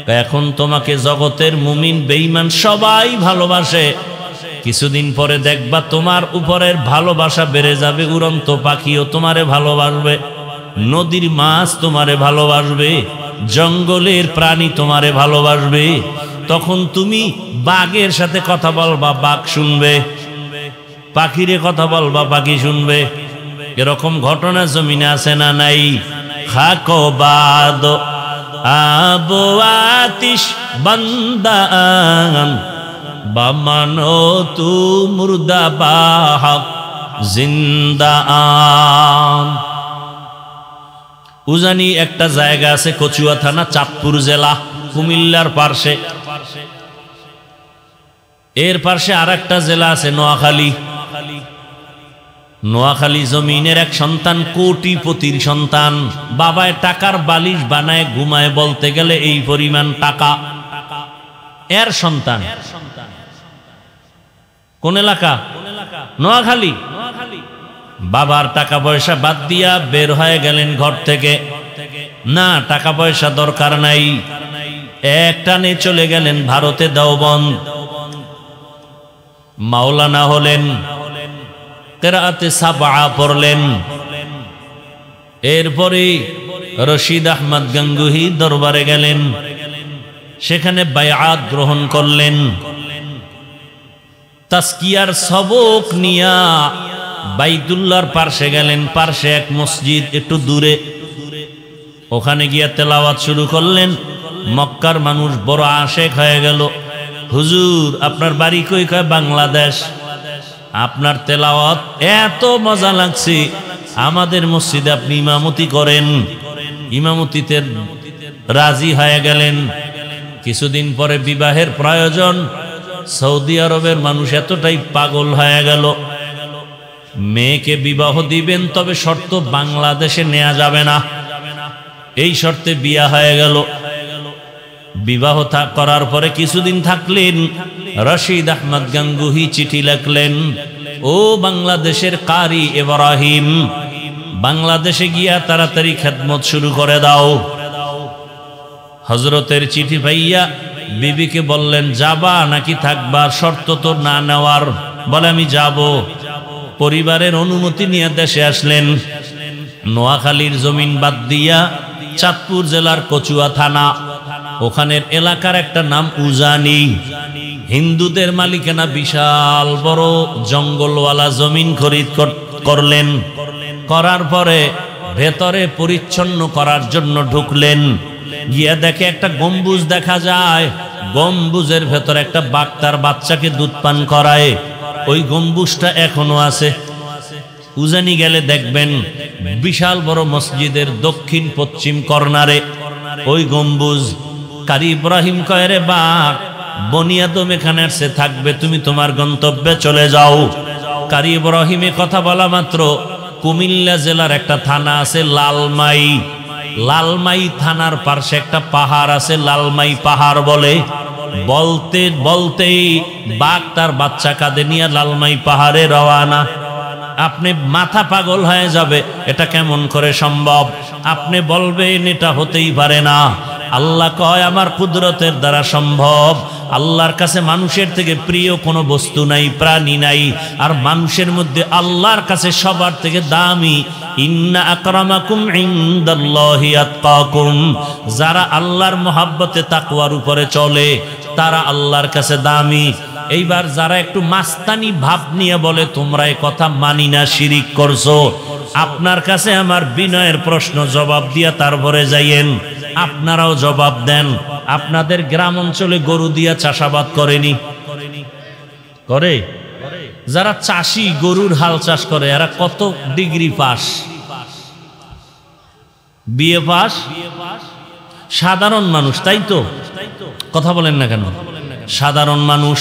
এখন তোমাকে জগতের মুমিন বেঈমান সবাই ভালোবাসে, কিছুদিন পরে দেখবা তোমার উপরের ভালোবাসা বেড়ে যাবে। উড়ন্ত পাখিও তোমারে ভালোবাসবে, নদীর মাছ তোমারে ভালোবাসবে, জঙ্গলের প্রাণী তোমারে ভালোবাসবে। তখন তুমি বাঘের সাথে কথা বলবা, বাঘ শুনবে, পাখিরে কথা বলবা, পাখি শুনবে। এরকম ঘটনা জমিনে আছে না নাই? খাকো বাদ আবো আতিশ বান্দান বামানো তু মুর্দা বাহক জিন্দা আন। উজানি একটা জায়গা আছে, কচুয়া থানা, চাঁদপুর জেলা, কুমিল্লার পার্শ্বে। এর পাশে আর একটা জেলা আছে, নোয়াখালী। নোয়াখালী জমিনের এক সন্তান, কোটিপতির সন্তান, বাবায় টাকার বালিশ বানায় ঘুমায়, বলতে গেলে এই পরিমাণ টাকা। এর সন্তান কোন এলাকা? নোয়াখালী। বাবার টাকা পয়সা বাদ দিয়া বের হয়ে গেলেন ঘর থেকে। না, টাকা পয়সা দরকার নাই, এক টানে চলে গেলেন ভারতে, দেওবন্দ। মাওলানা হলেন, কিরাআতে সাবআ পড়লেন। এরপরে রশিদ আহমদ গঙ্গুহি দরবারে গেলেন, সেখানে বায়াত গ্রহণ করলেন। তাসকিয়ার সবক নিয়া বাইতুল্লাহর পার্শ্বে গেলেন, পার্শ্বে এক মসজিদ একটু দূরে, ওখানে গিয়া তেলাওয়াত শুরু করলেন। মক্কার মানুষ বড় আশেক হয়ে গেল। হুজুর, আপনার বাড়ি কই? কয়, বাংলাদেশ। আপনার তেলাওয়াত এত মজা লাগছে, আমাদের মসজিদে আপনি ইমামতি করেন। ইমামতিতে রাজি হয়ে গেলেন। কিছুদিন পরে বিবাহের প্রয়োজন। সৌদি আরবের মানুষ এতটাই পাগল হয়ে গেল, মেয়েকে বিবাহ দিবেন, তবে শর্ত বাংলাদেশে নেওয়া যাবে না। এই শর্তে বিয়া হয়ে গেল। বিবাহ করার পরে কিছুদিন থাকলেন, রশিদ আহমদ গঙ্গুহি চিঠি লিখলেন, ও বাংলাদেশের কারি ইব্রাহিম, বাংলাদেশে গিয়া তাড়াতাড়ি খেদমত শুরু করে দাও। হযরতের চিঠি পাইয়া বিবিকে বললেন, যাবা নাকি থাকবা? শর্ত তো না নেওয়ার। বলে, আমি যাব। পরিবারের অনুমতি নিয়ে দেশে আসলেন। নোয়াখালীর জমিন বাদ দিয়া চাঁদপুর জেলার কচুয়া থানা, ওখানের এলাকার একটা নাম উজানি। হিন্দুদের মালিকানা, বিশাল বড় জঙ্গলওয়ালা জমিন খরিদ করলেন। করার পরে ভেতরে পরিচ্ছন্ন করার জন্য ঢুকলেন। গিয়া দেখে একটা গম্বুজ দেখা যায়। গম্বুজের ভেতরে একটা বাঘ তার বাচ্চাকে দুধ পান করায়। ওই গম্বুজটা এখনো আছে। উজানি গেলে দেখবেন বিশাল বড় মসজিদের দক্ষিণ পশ্চিম কর্নারে ওই গম্বুজ। কারি ইব্রাহিম কয়, রে বাঘ, বনি আদম এখানে আসছে থাকবে, তুমি তোমার গন্তব্যে চলে যাও। কারি ইব্রাহিমে কথা বলা মাত্র কুমিল্লা জেলার একটা থানা আছে লালমাই, লালমাই থানার পাশে একটা পাহাড় আছে লালমাই পাহাড় বলে। বলতে বলতেই বাঘ তার বাচ্চা কাঁধে নিয়ে লালমাই পাহাড়ে রওয়ানা। আপনি মাথা পাগল হয়ে যাবে, এটা কেমন করে সম্ভব? আপনি বলবেন এটা হতেই পারে না। আল্লাহ কয় আমার কুদরতের দ্বারা সম্ভব। আল্লাহর কাছে মানুষের থেকে প্রিয় কোনো বস্তু নাই, প্রাণী নাই। আর মানুষের মধ্যে আল্লাহর কাছে সবার থেকে দামি ইন্না আকরামাকুম ইনদাল্লাহি আতকাকুম, যারা আল্লাহর মহব্বতে তাকওয়ার উপরে চলে তারা আল্লাহর কাছে দামি। এইবার যারা একটু মাস্তানি ভাব নিয়ে বলে তোমরা এই কথা মানি না, শিরিক করছো, আপনার কাছে আমার বিনয়ের প্রশ্ন জবাব দিয়া তারপরে যাইয়েন। আপনারাও জবাব দেন, আপনাদের গ্রাম অঞ্চলে গরু দিয়া চাষাবাদ করেনি? করে? যারা চাষি গরুর হাল চাষ করে এরা কত ডিগ্রি পাস? BA pass? সাধারণ মানুষ, তাই তো? কথা বলেন না কেন? সাধারণ মানুষ।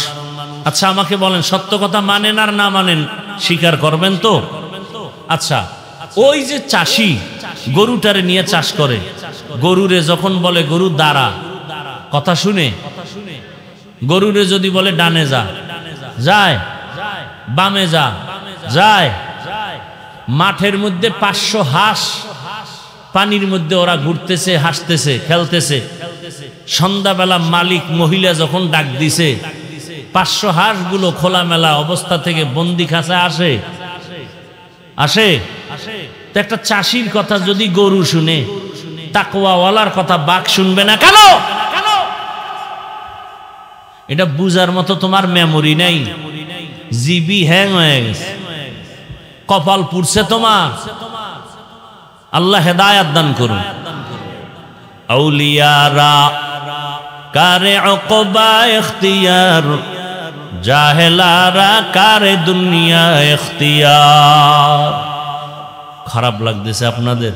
আচ্ছা আমাকে বলেন, সত্য কথা মানেন আর না মানেন স্বীকার করবেন তো? আচ্ছা, ওই যে চাষি গরুটারে নিয়ে চাষ করে, গরুরে যখন বলে গরু দাঁড়া, কথা শুনে? গরুরে যদি বলে ডানে যা, যায়? বামে যা, যায়? মাঠের মধ্যে 500 হাঁস পানির মধ্যে ওরা ঘুরতেছে, হাসতেছে, খেলতেছে। সন্ধ্যাবেলা মালিক মহিলা যখন ডাক দিছে, 500 হাঁসগুলো খোলামেলা অবস্থা থেকে বন্দি খাঁচায় আসে? আসে? তো একটা চাষির কথা যদি গরু শুনে, তাকওয়াওয়ালার কথা বাঘ শুনবে না কেন? এটা বুঝার মতো তোমার মেমোরি নাই, জিবি হ্যাং হয়ে গেছে, কপাল পুড়ছে তোমার। আল্লাহ হেদায়াত দান করুন। আউলিয়ারা কারে উকবা ইখতিয়ার, জাহেলারা কারে দুনিয়া ইখতিয়ার। খারাপ লাগতেছে আপনাদের?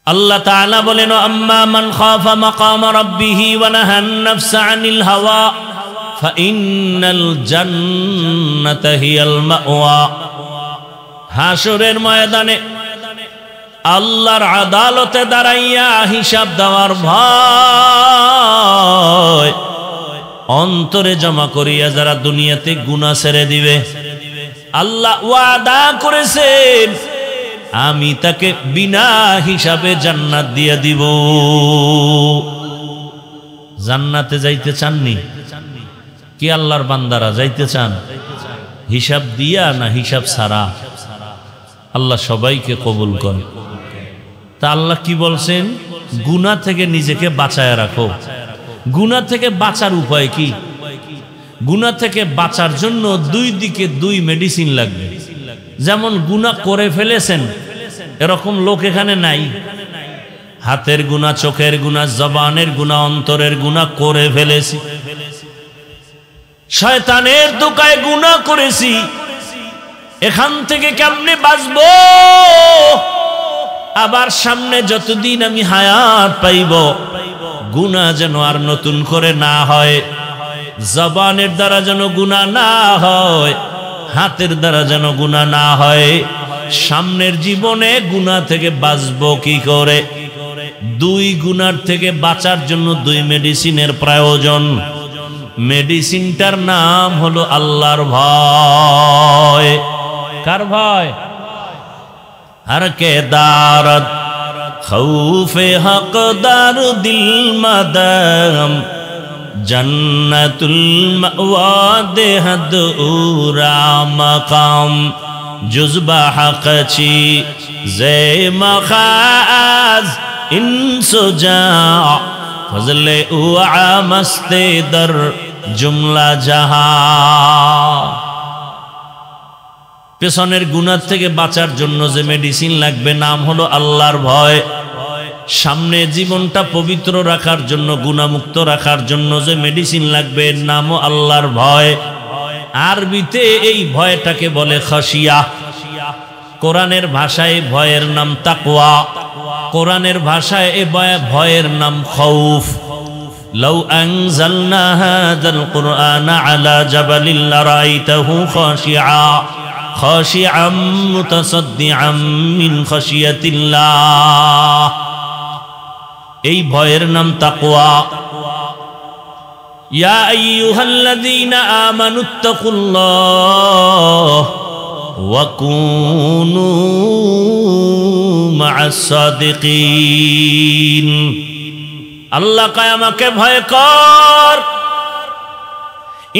আল্লাহ তাআলা বলেন আম্মা মান খাফা মাকাম রাব্বিহি ওয়া নাহান নাফসা আনিল হাওয়া ফাইন্নাল জান্নাতা হিয়াল মাওয়া। হাসরের ময়দানে আল্লাহর আদালতে দাঁড়াইয়া হিসাব দেওয়ার ভয় অন্তরে জমা করিয়া যারা দুনিয়াতে গুনাহ ছেড়ে দিবে, আল্লাহ ওয়াদা করেছেন আমি তাকে বিনা হিসাবে জান্নাত দিয়ে দিব। জান্নাতে যাইতে চাননি কি আল্লাহর বান্দারা? যাইতে চান? হিসাব দিয়া না হিসাব ছাড়া? আল্লাহ সবাইকে কবুল করে। তা আল্লাহ কি বলছেন? গুনাহ থেকে নিজেকে বাঁচায় রাখো। গুনাহ থেকে বাঁচার উপায় কি? গুনাহ থেকে বাঁচার জন্য দুই দিকে দুই মেডিসিন লাগবে। যেমন গুনাহ করে ফেলেছেন এরকম লোক এখানে নাই। হাতের গুনাহ, চোখের গুনাহ, জবানের গুনাহ, অন্তরের গুনাহ করে ফেলেছি, শয়তানের দোকায় গুনাহ করেছি, এখান থেকে কেমনে বাঁচবো? আবার সামনে যতদিন আমি হায়াত পাইব গুনাহ যেন আর নতুন করে না হয়, জবানের দ্বারা যেন গুনাহ না হয়, হাতের দ্বারা যেন গুনাহ না হয়। সামনের জীবনে গুনাহ থেকে বাঁচবো কি করে? দুই গুনার থেকে বাঁচার জন্য দুই মেডিসিনের প্রয়োজন। মেডিসিনটার নাম হলো আল্লাহর ভয়। কার ভয়? हर के दारत खौफे हकदार दिल मदम जन्नतुल मअवा देहद उरा मकाम जुज़बा हक़ची ज़े मखाज इंसुजा फज़ले उआ मस्ते दर जुमला जहां। পেছনের গুনাহ থেকে বাঁচার জন্য যে মেডিসিন লাগবে নাম হলো আল্লাহর ভয়। সামনে জীবনটা পবিত্র রাখার জন্য, গুনাহমুক্ত রাখার জন্য যে মেডিসিন লাগবে নামও আল্লাহর ভয়। আরবিতে এই ভয়টাকে বলে খাশিয়া, কোরআনের ভাষায় ভয়ের নাম তাকওয়া। কোরআনের ভাষায় এ ভয়ের নাম খৌফ। লাউ আনজালনা হাযাল কুরআনা আলা জাবালিন লারাইতাহু খাশিআম মুতাসাদ্দিআম মিন খাশিয়াতিল্লাহ। এই ভয়ের নাম তাকওয়া। ইয়া আইয়ুহাল্লাযীনা আমানুত্তাকুল্লাহ ওয়া কুনু মা'আস সাদিকিন। আল্লাহ কয় আমাকে ভয় কর।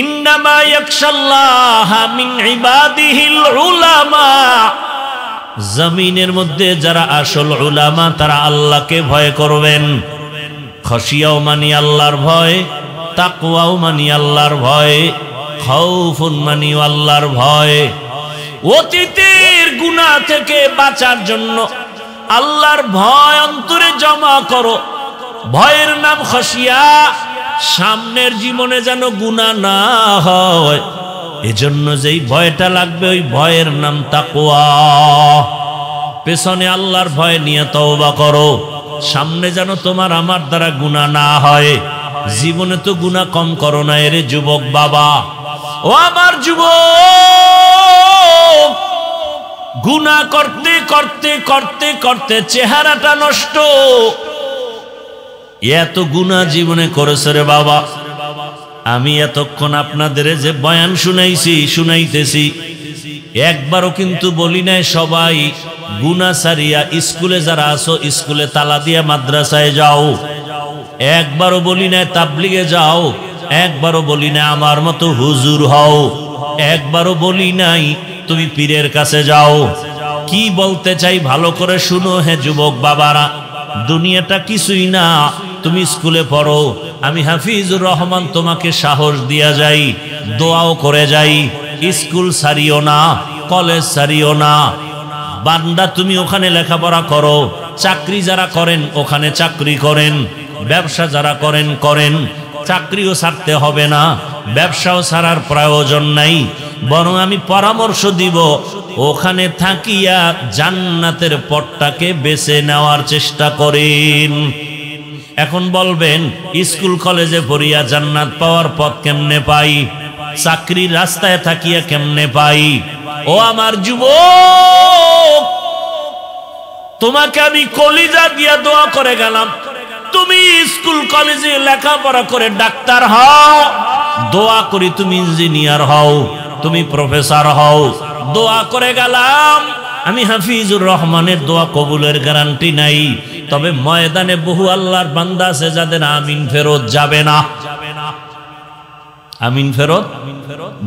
ইন্নামা ইয়াখশাল্লাহা মিন ইবাদিহিল উলামা। জমিনের মধ্যে যারা আসল উলামা তারা আল্লাহকে ভয় করবেন। খশিয়াও মানি আল্লাহর ভয়, তাকওয়াও মানি আল্লাহর ভয়, খাউফুন মানি আল্লাহর ভয়। অতীতের গুনাহ থেকে বাঁচার জন্য আল্লাহর ভয় অন্তরে জমা করো। ভয়ের নাম খশিয়া। সামনের জীবনে যেন গুনাহ না হয়, এজন্য যেই ভয়টা লাগবে ওই ভয়ের নাম তাকওয়া। পেছনে আল্লাহর ভয় নিয়ে তওবা করো, সামনে যেন তোমার আমার দ্বারা গুনাহ না হয়। জীবনে তো গুনাহ কম করো না এরে যুবক বাবা। ও আমার যুবক, গুনাহ করতে করতে করতে করতে চেহারাটা নষ্ট। এত গুনাহ জীবনে করেছে রে বাবা। আমি এতক্ষণ আপনাদের যে বয়ান শুনাইতেছি একবারও কিন্তু বলি নাই সবাই গুনাহ সারিয়া স্কুলে যারা আছো স্কুলে তালা দিয়া মাদ্রাসায় যাও। একবারও বলি নাই তাবলিগে যাও। একবারও বলি নাই আমার মতো হুজুর হও। একবারও বলি নাই তুমি পীরের কাছে যাও। কি বলতে চাই ভালো করে শুনো হে যুবক বাবারা। দুনিয়াটা কিছুই না, তুমি স্কুলে পড়ো। আমি হাফিজুর রহমান তোমাকে সাহস দিয়া যাই, দোয়াও করে যাই। স্কুল সারিও না, কলেজ সারিও না। বান্দা তুমি ওখানে লেখাপড়া করো। চাকরি যারা করেন ওখানে চাকরি করেন। ব্যবসা যারা করেন করেন। চাকরিও ছাড়তে হবে না, ব্যবসাও ছাড়ার প্রয়োজন নাই। বরং আমি পরামর্শ দিব ওখানে থাকিয়া জান্নাতের পথটাকে বেছে নেওয়ার চেষ্টা করেন। এখন বলবেন স্কুল কলেজে পড়িয়া জান্নাত পাওয়ার পথ কেমনে পাই, চাকরির রাস্তায় থাকিয়া কেমনে পাই? ও আমার যুবক, তোমাকে আমি কলিজা দিয়া দোয়া করে গেলাম, তুমি স্কুল কলেজে লেখাপড়া করে ডাক্তার হও। দোয়া করি তুমি ইঞ্জিনিয়ার হও, তুমি প্রফেসর হও। দোয়া করে গেলাম। আমি হাফিজুর রহমানের দোয়া কবুলের গ্যারান্টি নাই, তবে ময়দানে বহু আল্লাহর বান্দা আছে যাদের আমিন ফেরত যাবে না। আমিন ফেরত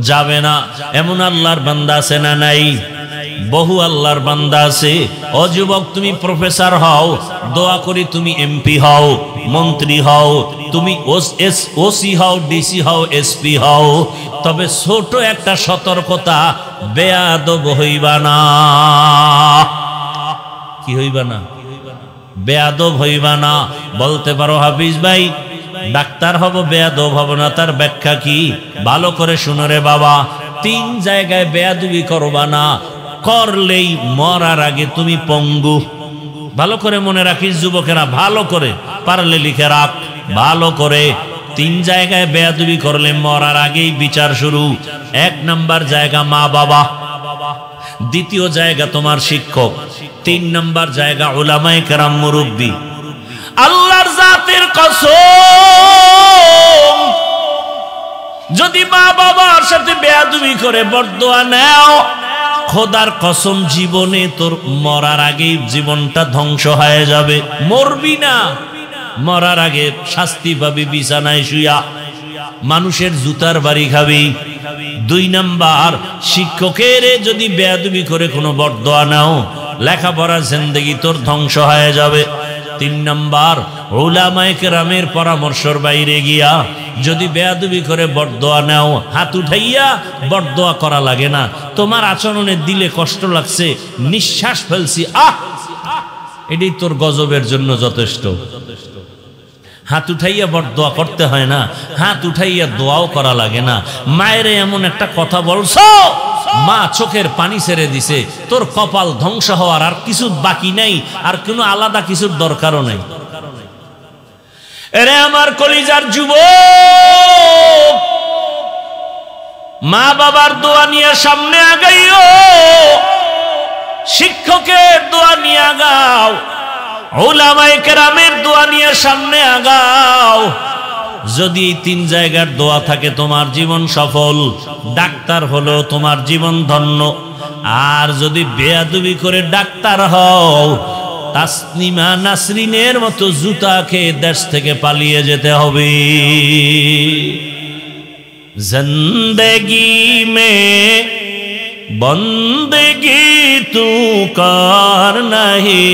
যাবে না এমন আল্লাহর বান্দা আছে না নাই? বহু আল্লাহর বান্দা আছে। ও যুবক, তুমি প্রফেসর হও, দোয়া করি তুমি এমপি হও, মন্ত্রী হও, তুমি ওসি হও, ডিসি হও, এসপি হও। তবে ছোট একটা সতর্কতা, বেয়াদব হইবা না। কি হইবা না? বেয়াদব হইবা না। বলতে পারো হাফিজ ভাই ডাক্তার হব বেয়াদব হব না, তার ব্যাখ্যা কি? ভালো করে শুনো রে বাবা। 3 জায়গায় বেয়াদবি করবা না, করলেই মরার আগে তুমি পঙ্গু। ভালো করে মনে রাখিস যুবকেরা, ভালো করে পারলে লিখে রাখ ভালো করে। 3 জায়গায় বেয়াদবি করলে মরার আগেই বিচার শুরু। 1 নাম্বার জায়গা মা বাবা, 2য় জায়গা তোমার শিক্ষক, 3 নাম্বার জায়গা উলামায়ে কেরাম মুরব্বী। আল্লাহর জাতের কসম, যদি মা বাবার সাথে বেয়াদবি করে বরদোয়া নাও, খোদার কসম জীবনে তোর মরার আগে জীবনটা ধ্বংস হয়ে যাবে। মরবি না, মরার আগে শাস্তি পাবি বিছানায় শুয়া, মানুষের জুতার বাড়ি খাবি। 2 নাম্বার, শিক্ষকের যদি বেয়াদবি করে কোনো বরদোয়া নাও, লেখাপড়ার জিন্দেগি তোর ধ্বংস হয়ে যাবে। 3 নাম্বার, উলামায়ে কেরামের পরামর্শের বাইরে গিয়া যদি বেয়াদবি করে বরদোয়া নাও, হাত উঠাইয়া বরদোয়া করা লাগে না। তোমার আচরণে দিলে কষ্ট লাগছে, নিঃশ্বাস ফেলছি, এটাই তোর গজবের জন্য যথেষ্ট। হাত উঠাইয়া বরদোয়া করতে হয় না, হাত উঠাইয়া দোয়াও করা লাগে না। মায়ের এমন একটা কথা বলছো মা চোখের পানি ছেড়ে দিছে, তোর কপাল ধ্বংস হওয়ার আর কিছু বাকি নাই, আর কোনো আলাদা কিছুর দরকারও নাই। এরে আমার কলিজার যুবক, মা বাবার দোয়া নিয়ে সামনে আগাইও, শিক্ষকের দোয়া নিয়ে আগাও, উলামায়ে কেরামের দোয়া নিয়ে সামনে আগাও। যদি এই তিন জায়গার দোয়া থাকে তোমার জীবন সফল, ডাক্তার হলো তোমার জীবন ধন্য। আর যদি বেয়াদবি করে ডাক্তার হও, তাসনিমা নাসরিনের মতো জুতা খেয়ে দেশ থেকে পালিয়ে যেতে হবে। জিন্দেগি মে বন্দেগি তু কার নাহি,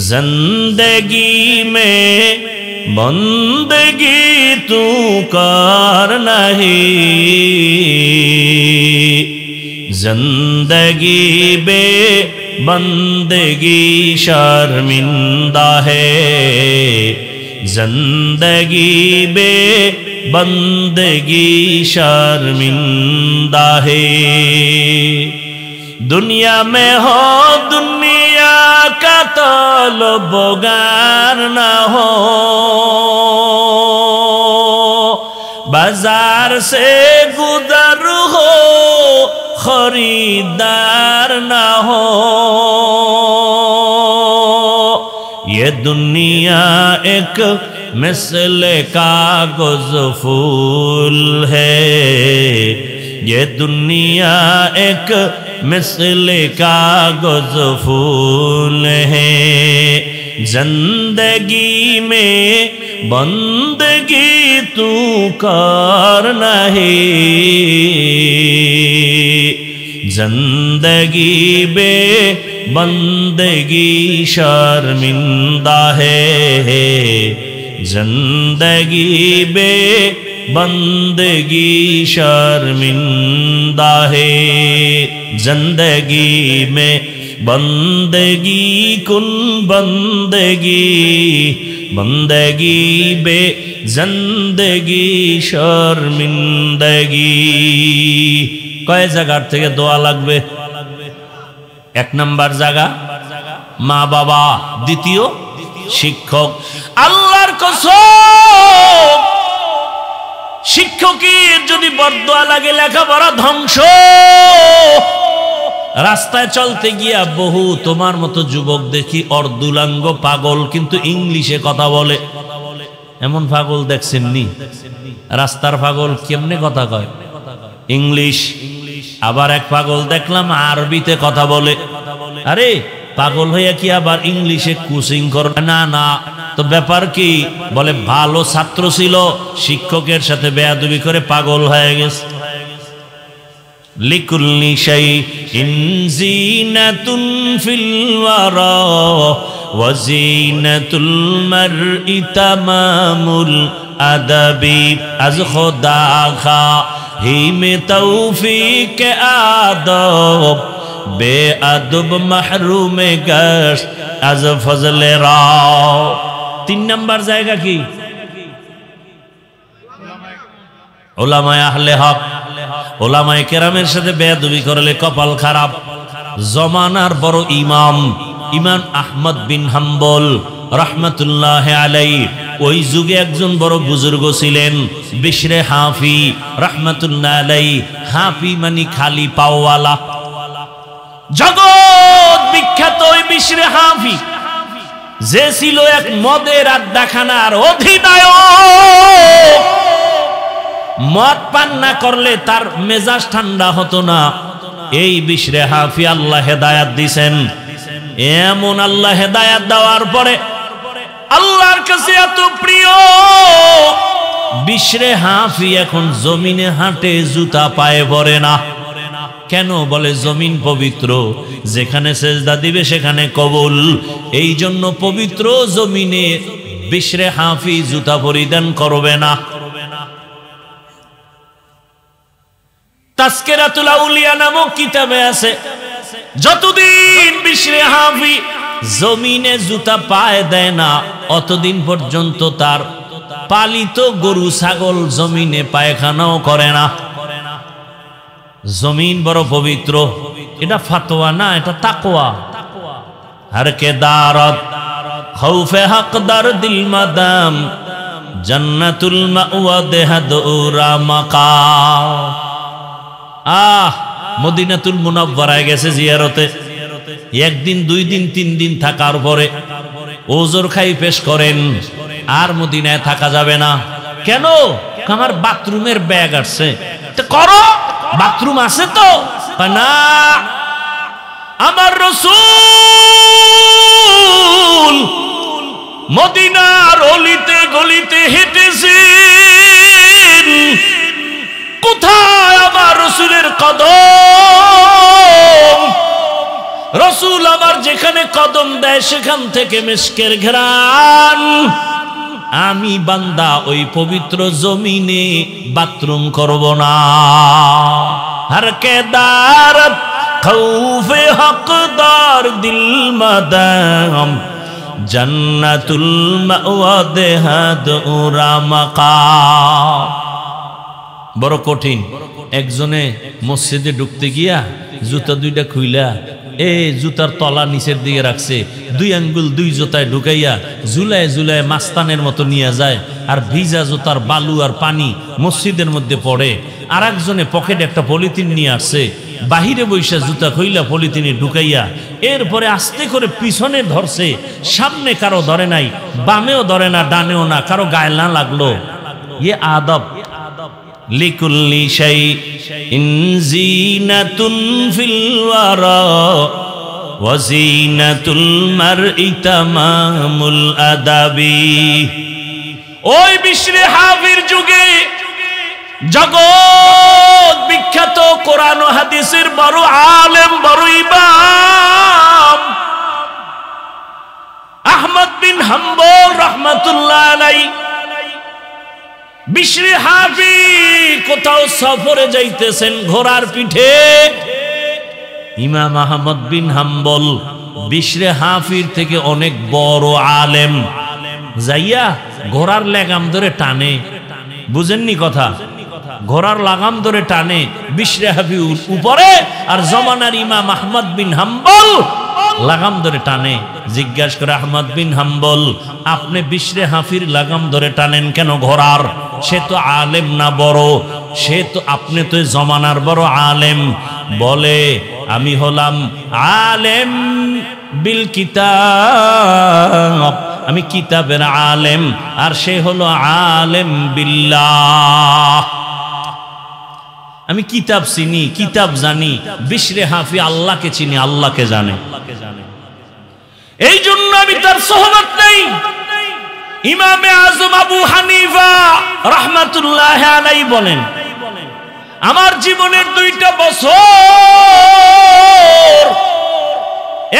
जिंदगी में बंदगी तू कर नहीं, जिंदगी बे बंदगी शर्मिंदा है, जिंदगी बे बंदगी शर्मिंदा है। दुनिया में हो दुनिया का तलबगार न हो, बाजार से गुजर हो खरीदार न हो। ये दुनिया एक मिसल कागज फूल है, ये दुनिया एक मिसल कागज फूल है, जिंदगी में बंदगी तू कर नहीं, जिंदगी बे बंदगी शर्मिंदा है, जिंदगी बे बंदगी शर्मिंदा है। जिंदगी में बंदगी कुन बंदगी, बंदगी बे जिंदगी शर्मिंदगी। কয় জায়গার থেকে দোয়া লাগবে? এক নাম্বার জায়গা মা বাবা, দ্বিতীয় শিক্ষক। আল্লাহর কসম, শিক্ষকের যদি বরদোয়া লাগে লেখাপড়া ধ্বংস। রাস্তায় চলতে গিয়া বহু তোমার মতো যুবক দেখি অর্ধুলাঙ্গ পাগল, কিন্তু ইংলিশে কথা বলে। এমন পাগল দেখছেন নি? রাস্তার পাগল কেমনে কথা কয়? ইংলিশ। আবার এক পাগল দেখলাম আরবিতে কথা বলে। আরে পাগল হইয়া কি আবার ইংলিশে কোচিং কর? না না, তো ব্যাপার কি? বলে ভালো ছাত্র ছিল, শিক্ষকের সাথে বেয়াদবি করে পাগল হয়ে গেছে। লিকুল্লি শাইইন জিনাতুন ফিল ওয়ারা ওয়া জিনাতুল মারই তামামুল আদাবি, আজ খোদা খা হিমে তৌফিক আদব, বেআদব মাহরুমে গশ আজ ফজলে রাও। তিন নাম্বার জায়গা কি? উলামায়ে আহলে হক। উলামায়ে কেরামের সাথে বেয়াদবি করলে কপাল খারাপ। জমানার বড় ইমাম ইমাম আহমদ বিন হাম্বল রাহমাতুল্লাহ আলাইহি, ওই যুগে একজন বড় বুজুর্গ ছিলেন, বিশরে হাফি রাহমাতুল্লাহ আলাইহি। হাফি মানে খালি পাওয়ালা। জগৎ বিখ্যাত ওই বিশরে হাফি, যে ছিল এক মদের আড্ডাখানার অধিনায়ক। মদ পান না করলে তার মেজাজ ঠান্ডা হতো না। এই বিশরে হাফি আল্লাহ হেদায়াত দিছেন। এমন আল্লাহ হেদায়াত দেওয়ার পরে আল্লাহর কাছে এত প্রিয়, বিশরে হাফি এখন জমিনে হাঁটে, জুতা পায়ে পড়ে না। কেন? বলে জমিন পবিত্র, যেখানে সেজদা দিবে সেখানে কবুল। এই জন্য পবিত্র জমিনে বিশরে হাফি জুতা পরিধান করবে না। তাজকিরাতুল আউলিয়া নামক কিতাবে আছে, যতদিন বিশরে হাফি জমিনে জুতা পায়ে দেয় না, অতদিন পর্যন্ত তার পালিত গরু ছাগল জমিনে পায়খানাও করে না। জমিন বড় পবিত্র। এটা ফাতোয়া না, এটা তাকওয়া। हर के दारत खौफे हकदार दिल मदाम जन्नतुल मावा देहदुरा मकाम। মদিনাতুল মুনাওয়ারায় গেছে জিয়ারতে, একদিন দুই দিন তিন দিন থাকার পরে ওজোর খাই পেশ করেন, আর মদিনায় থাকা যাবে না। কেন? আমার বাথরুমের ব্যাগ আসছে। করো, বাথরুম আছে তো না। আমার রাসূল মদিনার অলিতে গলিতে হেঁটেছেন, কোথায় আমার রাসূলের কদম? রাসূল আমার যেখানে কদম দেয় সেখান থেকে মিশকের ঘ্রাণ। আমি বান্দা ওই পবিত্র জমিনে বাথরুম করব না। হর কে দারত খৌফে হকদার দিল মাদাম জান্নাতুল মাওয়া দেহদুরা মাকাম। বড় কঠিন। একজনে মসজিদে ঢুকতে গিয়া জুতা দুইটা খুইলা জুতার তলা নিচের দিকে রাখছে, দুই আঙ্গুল দুই জুতায় ঢুকাইয়া ঝুলায় ঝুলায় মাস্তানের মতো নিয়ে যায়, আর ভিজা জুতার বালু আর পানি মসজিদের মধ্যে পড়ে। আর একজনে পকেটে একটা পলিথিন নিয়ে আসছে, বাহিরে বৈশা জুতা খুইলা পলিথিনে ঢুকাইয়া এরপরে আস্তে করে পিছনে ধরছে, সামনে কারো ধরে নাই, বামেও ধরে না, ডানেও না, কারো গায়ে না লাগলো। ইয়ে আদব। লিকুল্লি শাইইন জিনাতুন ফিল ওয়ারা ওয়া জিনাতুল মারই তামামুল আদাবি। ওই বিশরে হাফির যুগে জগৎ বিখ্যাত কোরআন ও হাদিসের বড় আলেম, বড় ইমাম আহমদ বিন হাম্বল রাহমাতুল্লাহ আলাইহি বিশরে হাফি কোথাও সফরে যাইতেছেন ঘোড়ার পিঠে। ইমাম আহমদ বিন হাম্বল বিশরে হাফির থেকে অনেক বড় আলেম, যাইয়া ঘোড়ার লাগাম ধরে টানে। বুঝেননি কথা? ঘোড়ার লাগাম ধরে টানে বিশরে হাফি উপরে, আর জমানার ইমাম আহমদ বিন হাম্বল লাগাম ধরে টানে। জিজ্ঞাসা করে, আহমদ বিন হাম্বল, আপনি বিশরে হাফির লাগাম ধরে টানেন কেন ঘোড়ার? সে তো আলেম না বড়, সে তো, আপনি তো জমানার বড় আলেম। বলে, আমি হলাম আলেম বিল কিতাব, আমি কিতাবের আলেম, আর সে হলো আলেম বিল্লাহ। আমি কিতাব চিনি, কিতাব জানি, বিশরে হাফি আল্লাহকে চিনি, আল্লাহকে জানে। এই জন্য আমি তার সোহবত নেই। ইমামে আজম আবু হানিফা রাহমাতুল্লাহ আলাইহি বলেন, আমার জীবনের 2টা বছর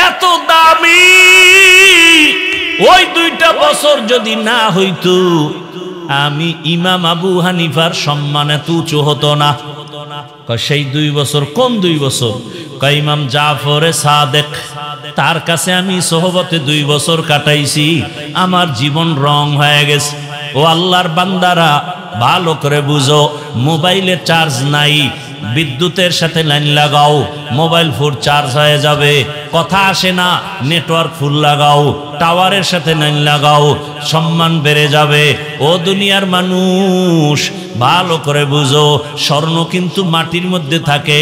এত দামি, ওই 2টা বছর যদি না হইতো আমি ইমাম আবু হানিফার সম্মান এত উঁচু হতো না। সেই 2 বছর কোন 2 বছর? ইমাম জাফরে সাদেক, তার কাছে আমি সোহবতে 2 বছর কাটাইছি, আমার জীবন রং হয়ে গেছে। ও আল্লাহর বান্দারা, ভালো করে বুঝো, মোবাইলে চার্জ নাই, বিদ্যুতের সাথে লাইন লাগাও, মোবাইল ফুল চার্জ হয়ে যাবে। কথা আসে না, নেটওয়ার্ক ফুল লাগাও, টাওয়ারের সাথে লাইন লাগাও, সম্মান বেড়ে যাবে। ও দুনিয়ার মানুষ, ভালো করে বুঝো, স্বর্ণ কিন্তু মাটির মধ্যে থাকে,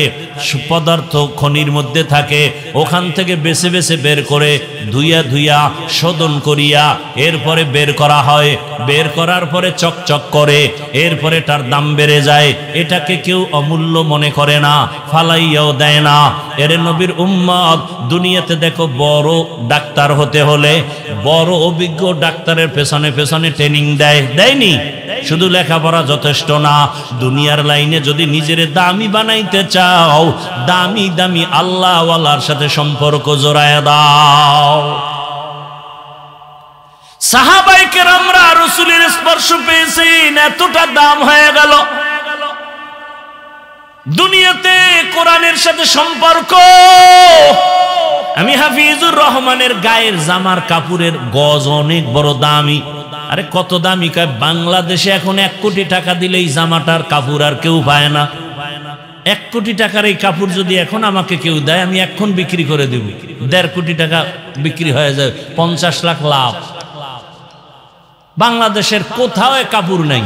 পদার্থ খনির মধ্যে থাকে, ওখান থেকে বেছে বেছে বের করে ধুইয়া ধুইয়া শোধন করিয়া এরপরে বের করা হয়। বের করার পরে চকচক করে, এরপরে তার দাম বেড়ে যায়। এটাকে কেউ অমূল্য মনে করে না, ফালাইয়াও দেয় না। এর নবীর উম্মত, দুনিয়াতে দেখো, বড় ডাক্তার হতে হলে বড় অভিজ্ঞ ডাক্তারের পেছনে পেছনে ট্রেনিং দেয়, দেয়নি? শুধু লেখাপড়া যথেষ্ট না, দুনিয়ার লাইনে যদি নিজের দামি বানাইতে চাও, দামি দামি আল্লাহওয়ালার সাথে সম্পর্ক জোড়ায় দাও। সাহাবায়ে কেরামরা রাসূলের স্পর্শ পেয়েছেন, এতটা দাম হয়ে গেল। দুনিয়াতে কোরআনের সাথে সম্পর্ক। আমি হাফিজুর রহমানের গায়ের জামার কাপড়ের গজ অনেক বড় দামি, আরে কত দামি কয়, বাংলাদেশে এখন 1 কোটি টাকা দিলেই জামাটার কাপড় আর কেউ পায় না। 1 কোটি টাকার এই কাপড় যদি এখন আমাকে কেউ দেয়, আমি এখন বিক্রি করে দেব, 1.5 কোটি টাকা বিক্রি হয়ে যায়, 50 লাখ লাভ। বাংলাদেশের কোথাও কাপড় নাই।